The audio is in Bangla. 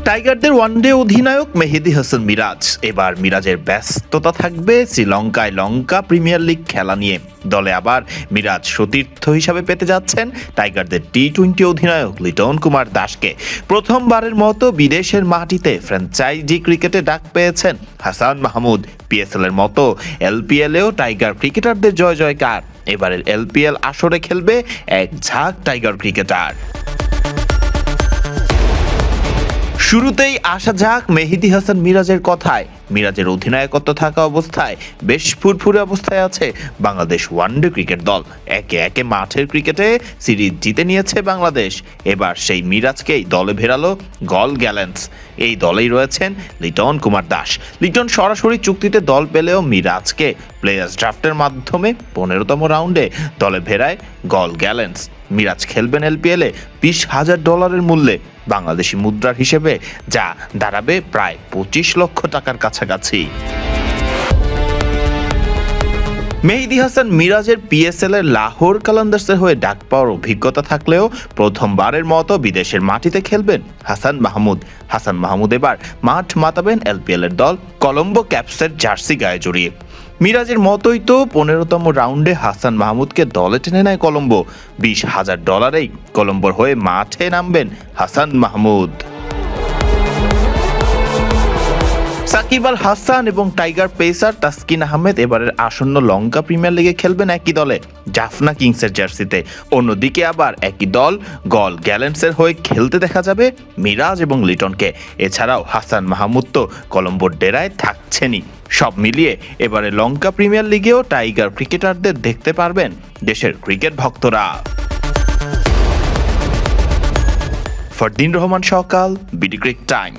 টাইগারদের ওয়ানডে অধিনায়ক মেহেদী হাসান মিরাজ। এবার মিরাজের ব্যস্ততা থাকবে শ্রীলঙ্কায় লঙ্কা প্রিমিয়ার লিগ খেলা নিয়ে। দলে আবার মিরাজ সতীর্থ হিসাবে পেতে যাচ্ছেন টাইগারদের টি-20 অধিনায়ক লিটন কুমার দাসকে। প্রথমবারের মতো বিদেশের মাটিতে ফ্র্যাঞ্চাইজি ক্রিকেটে ডাক পেয়েছেন হাসান মাহমুদ। পিএসএল এর মতো এলপিএলেও টাইগার ক্রিকেটারদের জয় জয়কার। এবারের এলপিএল আসরে খেলবে এক ঝাঁক টাইগার ক্রিকেটার। শুরুতেই আসা যাক মেহেদী হাসান মিরাজের কথায়। মিরাজের অধিনায়কত্ব থাকা অবস্থায় বেশ ফুরফুরে অবস্থায় আছে বাংলাদেশ ওয়ানডে ক্রিকেট দল। একে একে মাঠের ক্রিকেটে সিরিজ জিতে নিয়েছে বাংলাদেশ। এবার সেই মিরাজকেই দলে ভেড়ালো গল গ্যালেন্স। এই দলেই রয়েছেন লিটন কুমার দাস। লিটন সরাসরি চুক্তিতে দল পেলেও মিরাজকে প্লেয়ার্স ড্রাফটের মাধ্যমে 15তম রাউন্ডে দলে ভেড়ায় গল গ্যালেন্স। মিরাজ খেলবেন এলপিএলে $20,000 মূল্যে, বাংলাদেশি মুদ্রার হিসেবে যা দাঁড়াবে প্রায় 25 লক্ষ টাকার কাছাকাছি। মেহেদী হাসান মিরাজের পিএসএল এর লাহোর কালান্দার্সের হয়ে ডাক পাওয়ার অভিজ্ঞতা থাকলেও প্রথমবারের মতো বিদেশের মাটিতে খেলবেন হাসান মাহমুদ। হাসান মাহমুদ এবার মাঠ মাতাবেন এলপিএল এর দল কলম্বো ক্যাপসের জার্সি গায়ে জড়িয়ে। মিরাজের মতোই তো 15তম রাউন্ডে হাসান মাহমুদকে দলে টেনে নেয় কলম্বো। $20,000 কলম্বোর হয়ে মাঠে নামবেন হাসান মাহমুদ। সাকিব আল হাসান এবং টাইগার পেসার তাসকিন আহমেদ এবারের আসন্ন লঙ্কা প্রিমিয়ার লিগে খেলবেন একই দলে জাফনা কিংসের জার্সিতে। অন্যদিকে আবার একই দল গল গ্যালেন্সের হয়ে খেলতে দেখা যাবে মিরাজ এবং লিটনকে। এছাড়াও হাসান মাহমুদ তো কলম্বোর ডেরায় থাকছেনই। সব মিলিয়ে এবারে লঙ্কা প্রিমিয়ার লিগেও টাইগার ক্রিকেটারদের দেখতে পারবেন দেশের ক্রিকেট ভক্তরা। ফরদিন রহমান সকাল, বিডি ক্রিক টাইম।